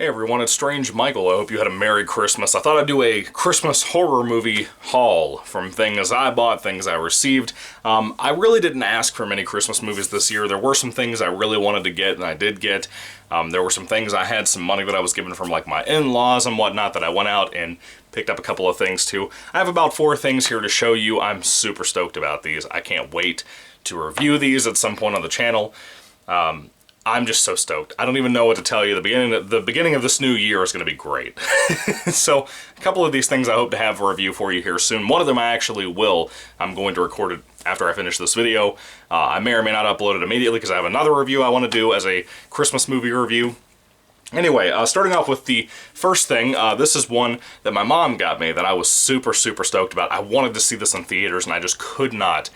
Hey everyone, it's Strange Michael. I hope you had a Merry Christmas. I thought I'd do a Christmas horror movie haul from things I bought, things I received. I really didn't ask for many Christmas movies this year. There were some things I really wanted to get, and I did get. There were some things I had some money that I was given from like my in-laws and whatnot that I went out and picked up a couple of things too. I have about 4 things here to show you. I'm super stoked about these. I can't wait to review these at some point on the channel. I'm just so stoked. I don't even know what to tell you. The beginning of this new year is going to be great. So, a couple of these things I hope to have a review for you here soon. One of them I actually will. I'm going to record it after I finish this video. I may or may not upload it immediately because I have another review I want to do as a Christmas movie review. Anyway, starting off with the first thing, this is one that my mom got me that I was super stoked about. I wanted to see this in theaters and I just could not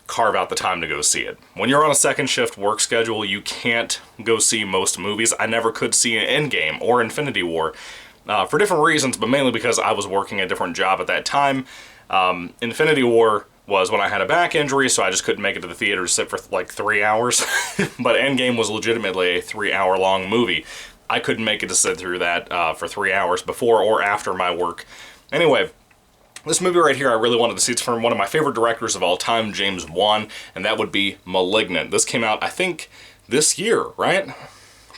carve out the time to go see it. When you're on a second shift work schedule, you can't go see most movies. I never could see Endgame or Infinity War for different reasons, but mainly because I was working a different job at that time. Infinity War was when I had a back injury, so I just couldn't make it to the theater to sit for like 3 hours. But Endgame was legitimately a 3-hour long movie. I couldn't make it to sit through that for 3 hours before or after my work. Anyway, this movie right here I really wanted to see. It's from one of my favorite directors of all time, James Wan, and that would be Malignant. This came out, I think, this year, right?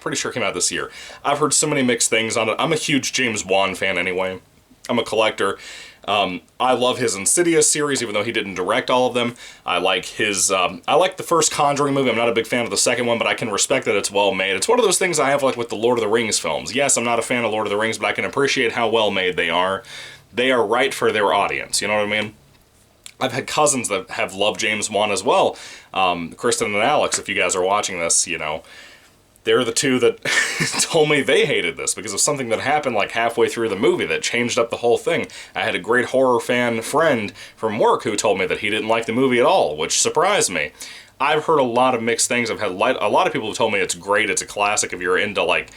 Pretty sure it came out this year. I've heard so many mixed things on it. I'm a huge James Wan fan anyway. I'm a collector. I love his Insidious series, even though he didn't direct all of them. I like his, I like the first Conjuring movie. I'm not a big fan of the second one, but I can respect that it's well made. It's one of those things I have like with the Lord of the Rings films. Yes, I'm not a fan of Lord of the Rings, but I can appreciate how well made they are. They are right for their audience, you know what I mean? I've had cousins that have loved James Wan as well. Kristen and Alex, if you guys are watching this, you know, they're the two that told me they hated this because of something that happened like halfway through the movie that changed up the whole thing. I had a great horror fan friend from work who told me that he didn't like the movie at all, which surprised me. I've heard a lot of mixed things. I've had a lot of people have told me it's great, it's a classic if you're into like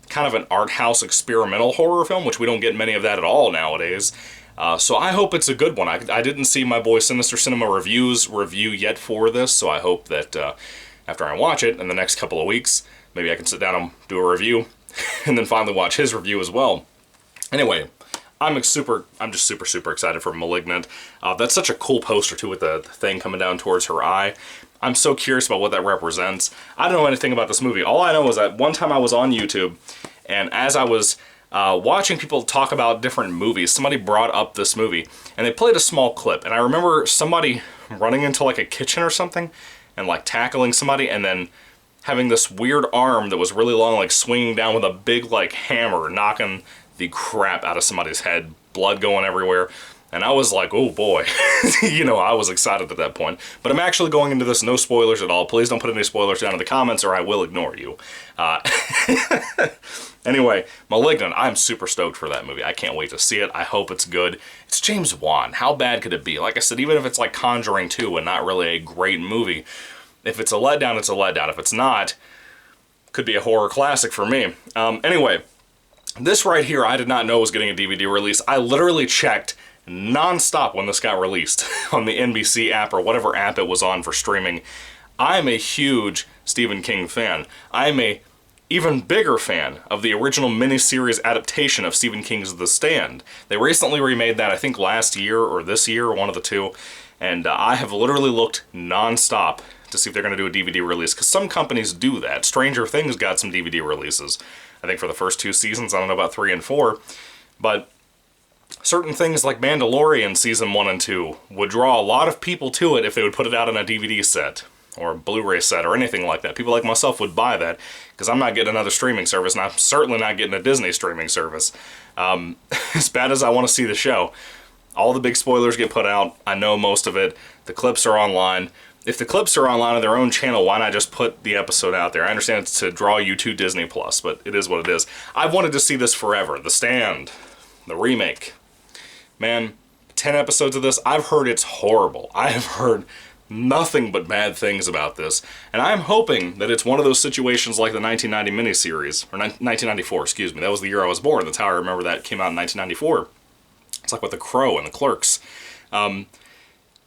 kind of an art house experimental horror film, which we don't get many of that at all nowadays. So I hope it's a good one. I didn't see my boy Sinister Cinema Review's review yet for this, so I hope that after I watch it in the next couple of weeks, maybe I can sit down and do a review and then finally watch his review as well. Anyway, I'm just super excited for Malignant. That's such a cool poster too with the thing coming down towards her eye. I'm so curious about what that represents. I don't know anything about this movie. All I know is that one time I was on YouTube, and as I was watching people talk about different movies, somebody brought up this movie, and they played a small clip, and I remember somebody running into like a kitchen or something, and like tackling somebody, and then having this weird arm that was really long, like swinging down with a big like hammer, knocking the crap out of somebody's head, blood going everywhere. And I was like, oh boy, you know, I was excited at that point. But I'm actually going into this, no spoilers at all. Please don't put any spoilers down in the comments or I will ignore you. Anyway, Malignant, I'm super stoked for that movie. I can't wait to see it. I hope it's good. It's James Wan. How bad could it be? Like I said, even if it's like Conjuring 2 and not really a great movie, if it's a letdown, it's a letdown. If it's not, could be a horror classic for me. Anyway, this right here, I did not know was getting a DVD release. I literally checked non-stop when this got released on the NBC app or whatever app it was on for streaming. I'm a huge Stephen King fan. I'm a even bigger fan of the original miniseries adaptation of Stephen King's The Stand. They recently remade that, I think last year or this year, one of the two, and I have literally looked non-stop to see if they're going to do a DVD release, because some companies do that. Stranger Things got some DVD releases, I think for the first 2 seasons. I don't know about 3 and 4, but certain things like Mandalorian Season 1 and 2 would draw a lot of people to it if they would put it out on a DVD set or a Blu-ray set or anything like that. People like myself would buy that because I'm not getting another streaming service, and I'm certainly not getting a Disney streaming service. As bad as I want to see the show, all the big spoilers get put out. I know most of it. The clips are online. If the clips are online on their own channel, why not just put the episode out there? I understand it's to draw you to Disney+, but it is what it is. I've wanted to see this forever. The Stand, the remake. Man, 10 episodes of this, I've heard it's horrible. I have heard nothing but bad things about this, and I'm hoping that it's one of those situations like the 1990 miniseries, or 1994, excuse me. That was the year I was born. That's how I remember that came out in 1994. It's like with The Crow and The Clerks.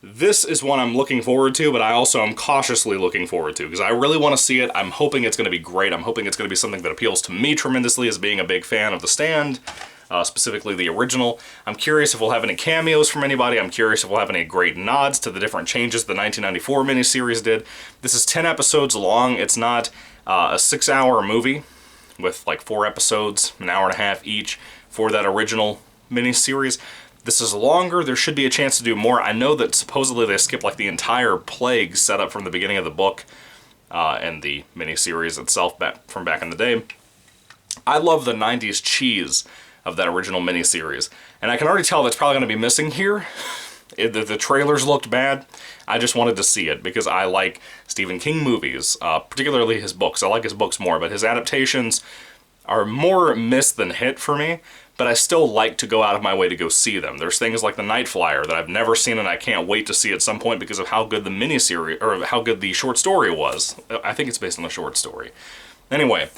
This is one I'm looking forward to, but I also am cautiously looking forward to, because I really want to see it. I'm hoping it's going to be great. I'm hoping it's going to be something that appeals to me tremendously as being a big fan of The Stand, specifically the original. I'm curious if we'll have any cameos from anybody. I'm curious if we'll have any great nods to the different changes the 1994 miniseries did. This is 10 episodes long. It's not a 6-hour movie with like 4 episodes, an hour and a half each for that original miniseries. This is longer. There should be a chance to do more. I know that supposedly they skipped like the entire plague setup from the beginning of the book and the miniseries itself from back in the day. I love the 90s cheese of that original miniseries, and I can already tell that's probably going to be missing here. The trailers looked bad. I just wanted to see it because I like Stephen King movies, particularly his books. I like his books more, but his adaptations are more miss than hit for me. But I still like to go out of my way to go see them. There's things like The Night Flyer that I've never seen and I can't wait to see at some point because of how good the miniseries, or how good the short story was. I think it's based on the short story. Anyway,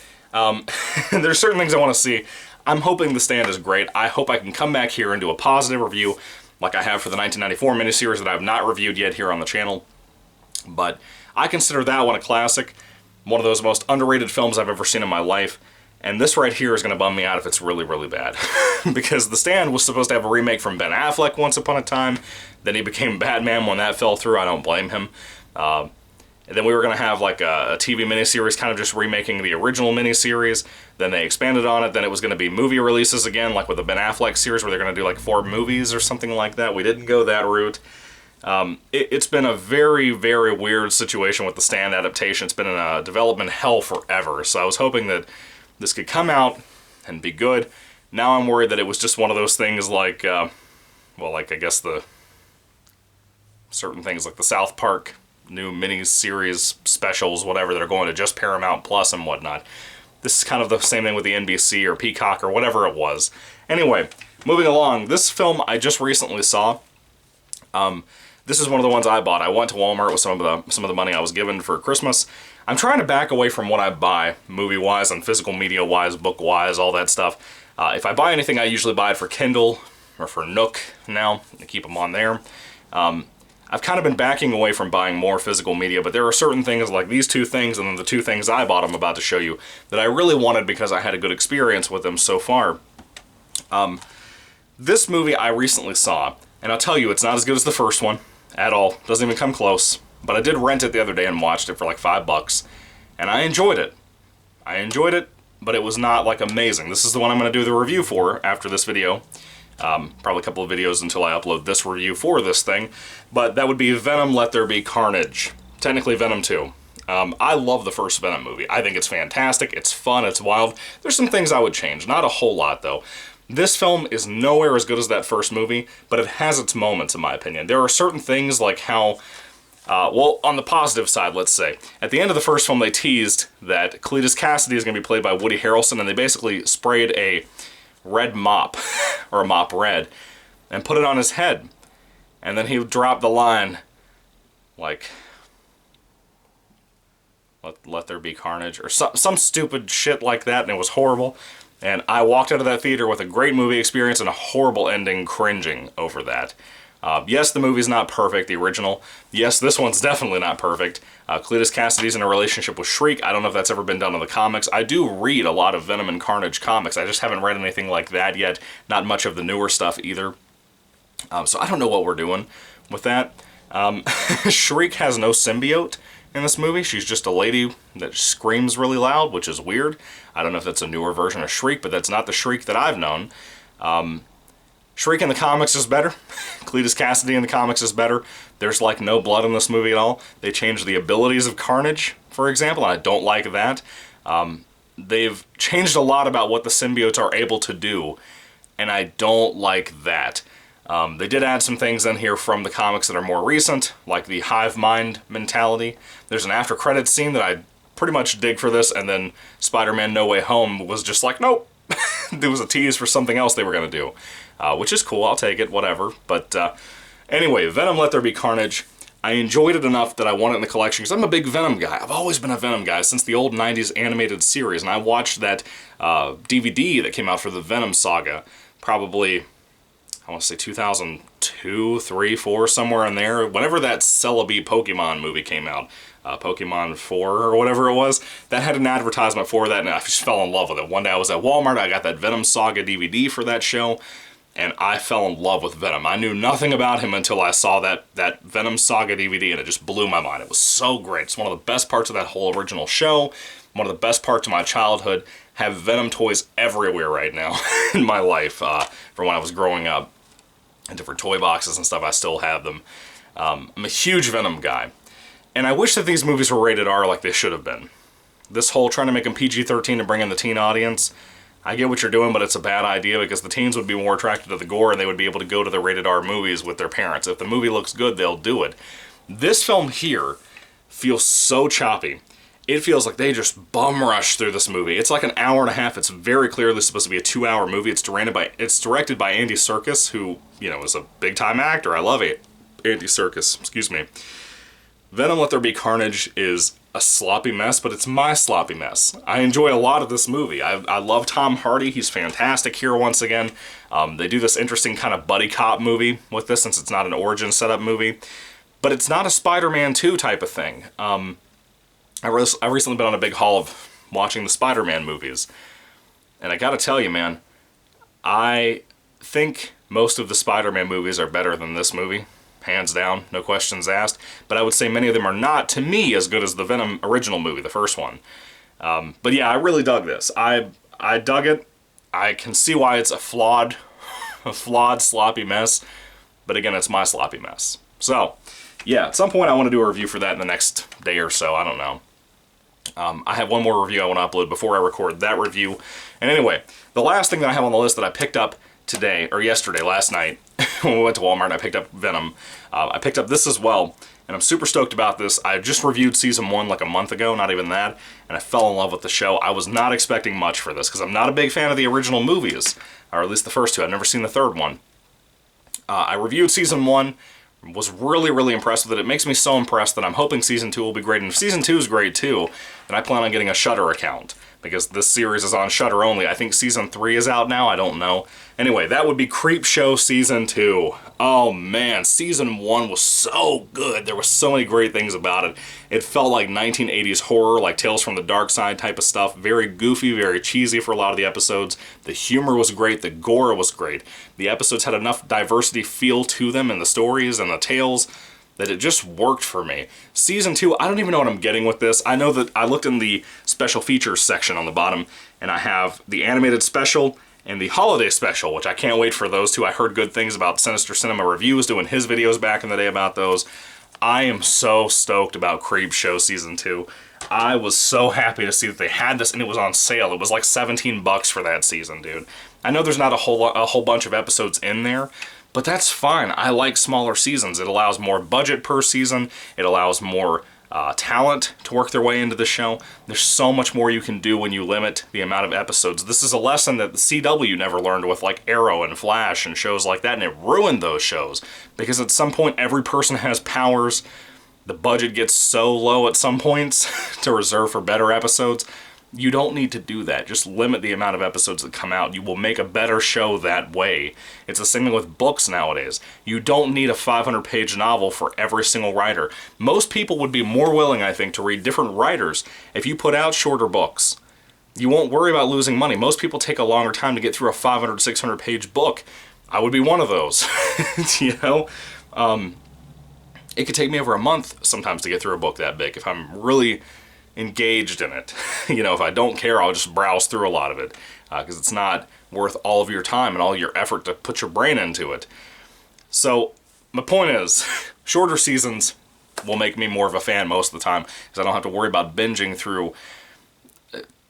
there's certain things I want to see. I'm hoping The Stand is great. I hope I can come back here and do a positive review like I have for the 1994 miniseries that I've not reviewed yet here on the channel. But I consider that one a classic, one of those most underrated films I've ever seen in my life. And this right here is going to bum me out if it's really, really bad. Because The Stand was supposed to have a remake from Ben Affleck once upon a time. Then he became Batman when that fell through. I don't blame him. And then we were going to have like a TV miniseries kind of just remaking the original miniseries. Then they expanded on it. Then it was going to be movie releases again, like with the Ben Affleck series where they're going to do like 4 movies or something like that. We didn't go that route. It's been a very, very weird situation with the Stand adaptation. It's been in a development hell forever. So I was hoping that this could come out and be good. Now I'm worried that it was just one of those things like, well, like I guess the certain things like the South Park new mini-series specials, whatever, that are going to just Paramount Plus and whatnot. This is kind of the same thing with the NBC or Peacock or whatever it was. Anyway, moving along, this film I just recently saw. This is one of the ones I bought. I went to Walmart with some of the money I was given for Christmas. I'm trying to back away from what I buy, movie-wise and physical media-wise, book-wise, all that stuff. If I buy anything, I usually buy it for Kindle or for Nook now, to keep them on there. I've kind of been backing away from buying more physical media, but there are certain things like these 2 things and then the 2 things I bought I'm about to show you that I really wanted because I had a good experience with them so far. This movie I recently saw, and I'll tell you, it's not as good as the first one at all. Doesn't even come close. But I did rent it the other day and watched it for like $5, and I enjoyed it. I enjoyed it, but it was not like amazing. This is the one I'm going to do the review for after this video. Probably a couple of videos until I upload this review for this thing. But that would be Venom, Let There Be Carnage. Technically Venom 2. I love the first Venom movie. I think it's fantastic, it's fun, it's wild. There's some things I would change, not a whole lot though. This film is nowhere as good as that first movie, but it has its moments in my opinion. There are certain things like how, well, on the positive side, let's say, at the end of the first film they teased that Cletus Cassidy is going to be played by Woody Harrelson, and they basically sprayed a red mop, or a mop red, and put it on his head. And then he dropped the line, like, let there be carnage, or some stupid shit like that, and it was horrible. And I walked out of that theater with a great movie experience and a horrible ending, cringing over that. Yes, the movie's not perfect, the original. Yes, this one's definitely not perfect. Cletus Cassidy's in a relationship with Shriek. I don't know if that's ever been done in the comics. I do read a lot of Venom and Carnage comics. I just haven't read anything like that yet. Not much of the newer stuff either. So I don't know what we're doing with that. Shriek has no symbiote in this movie. She's just a lady that screams really loud, which is weird. I don't know if that's a newer version of Shriek, but that's not the Shriek that I've known. Shriek in the comics is better. Cletus Cassidy in the comics is better. There's like no blood in this movie at all. They changed the abilities of Carnage, for example, and I don't like that. They've changed a lot about what the symbiotes are able to do, and I don't like that. They did add some things in here from the comics that are more recent, like the hive mind mentality. There's an after credits scene that I pretty much dig for this, and then Spider-Man No Way Home was just like, nope. There was a tease for something else they were going to do, which is cool, I'll take it, whatever. But anyway, Venom Let There Be Carnage. I enjoyed it enough that I want it in the collection, because I'm a big Venom guy. I've always been a Venom guy since the old 90s animated series, and I watched that DVD that came out for the Venom saga probably, I I want to say 2002, 3, 4, somewhere in there. Whenever that Celebi Pokemon movie came out, Pokemon 4 or whatever it was, that had an advertisement for that, and I just fell in love with it. One day I was at Walmart, I got that Venom Saga DVD for that show, and I fell in love with Venom. I knew nothing about him until I saw that Venom Saga DVD, and it just blew my mind. It was so great. It's one of the best parts of that whole original show, one of the best parts of my childhood. Have Venom toys everywhere right now in my life from when I was growing up. In different toy boxes and stuff, I still have them. I'm a huge Venom guy. And I wish that these movies were rated R like they should have been. This whole trying to make them PG-13 and bring in the teen audience, I get what you're doing, but it's a bad idea because the teens would be more attracted to the gore and they would be able to go to the rated R movies with their parents. If the movie looks good, they'll do it. This film here feels so choppy. It feels like they just bum rushed through this movie. It's like an hour and a half. It's very clearly supposed to be a 2-hour movie. It's directed by Andy Serkis, who, you know, is a big-time actor. I love it. Andy Serkis, excuse me. Venom Let There Be Carnage is a sloppy mess, but it's my sloppy mess. I enjoy a lot of this movie. I love Tom Hardy. He's fantastic here once again. They do this interesting kind of buddy cop movie with this, since it's not an origin setup movie. But it's not a Spider-Man 2 type of thing. I've recently been on a big haul of watching the Spider-Man movies. And I gotta tell you, man, I think most of the Spider-Man movies are better than this movie. Hands down, no questions asked. But I would say many of them are not, to me, as good as the Venom original movie, the first one. But yeah, I really dug this. I dug it. I can see why it's a flawed, sloppy mess. But again, it's my sloppy mess. So, yeah, at some point I want to do a review for that in the next day or so. I don't know. I have one more review I want to upload before I record that review. And anyway, the last thing that I have on the list that I picked up today, or yesterday, last night, when we went to Walmart and I picked up Venom, I picked up this as well, and I'm super stoked about this. I just reviewed season 1 like a month ago, not even that, and I fell in love with the show. I was not expecting much for this, because I'm not a big fan of the original movies, or at least the first two. I've never seen the third one. I reviewed season 1, was really, really impressed with it. It makes me so impressed that I'm hoping season 2 will be great, and if season 2 is great too, then I plan on getting a Shudder account, because this series is on Shudder only. I think season 3 is out now, I don't know. Anyway, that would be Creepshow season 2. Oh man, season 1 was so good. There were so many great things about it. It felt like 1980s horror, like Tales from the Dark Side type of stuff. Very goofy, very cheesy for a lot of the episodes. The humor was great, the gore was great. The episodes had enough diversity feel to them in the stories and the tales that it just worked for me. Season 2, I don't even know what I'm getting with this. I know that I looked in the special features section on the bottom, and I have the animated special and the holiday special, which I can't wait for those two. I heard good things about Sinister Cinema Reviews doing his videos back in the day about those. I am so stoked about Creepshow season 2. I was so happy to see that they had this, and it was on sale. It was like $17 for that season, dude. I know there's not a whole bunch of episodes in there, but that's fine. I like smaller seasons. It allows more budget per season. It allows more talent to work their way into the show. There's so much more you can do when you limit the amount of episodes. This is a lesson that the CW never learned with like Arrow and Flash and shows like that, and it ruined those shows. Because at some point, every person has powers. The budget gets so low at some points to reserve for better episodes. You don't need to do that. Just limit the amount of episodes that come out. You will make a better show that way. It's the same thing with books nowadays. You don't need a 500-page novel for every single writer. Most people would be more willing, I think, to read different writers if you put out shorter books. You won't worry about losing money. Most people take a longer time to get through a 500, 600-page book. I would be one of those, you know? It could take me over a month sometimes to get through a book that big if I'm really engaged in it. You know, if I don't care, I'll just browse through a lot of it because it's not worth all of your time and all your effort to put your brain into it. So my point is, shorter seasons will make me more of a fan most of the time because I don't have to worry about binging through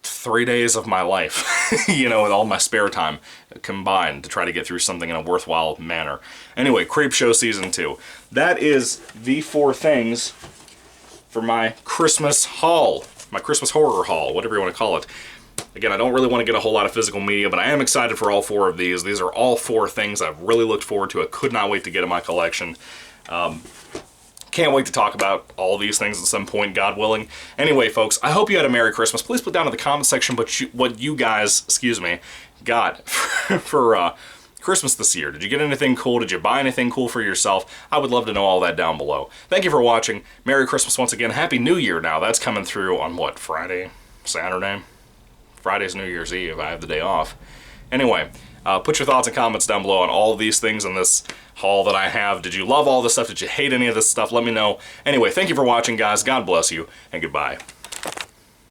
3 days of my life, you know, with all my spare time combined to try to get through something in a worthwhile manner. Anyway, Creepshow Season 2. That is the 4 things for my Christmas haul, my Christmas horror haul, whatever you want to call it. Again, I don't really want to get a whole lot of physical media, but I am excited for all 4 of these. These are all 4 things I've really looked forward to. I could not wait to get in my collection. Can't wait to talk about all these things at some point, God willing. Anyway, folks, I hope you had a Merry Christmas. Please put down in the comment section what you guys, got for Christmas this year? Did you get anything cool? Did you buy anything cool for yourself? I would love to know all that down below. Thank you for watching. Merry Christmas once again. Happy New Year now. That's coming through on what, Friday? Saturday? Friday's New Year's Eve. I have the day off. Anyway, put your thoughts and comments down below on all of these things in this haul that I have. Did you love all this stuff? Did you hate any of this stuff? Let me know. Anyway, thank you for watching, guys. God bless you, and goodbye.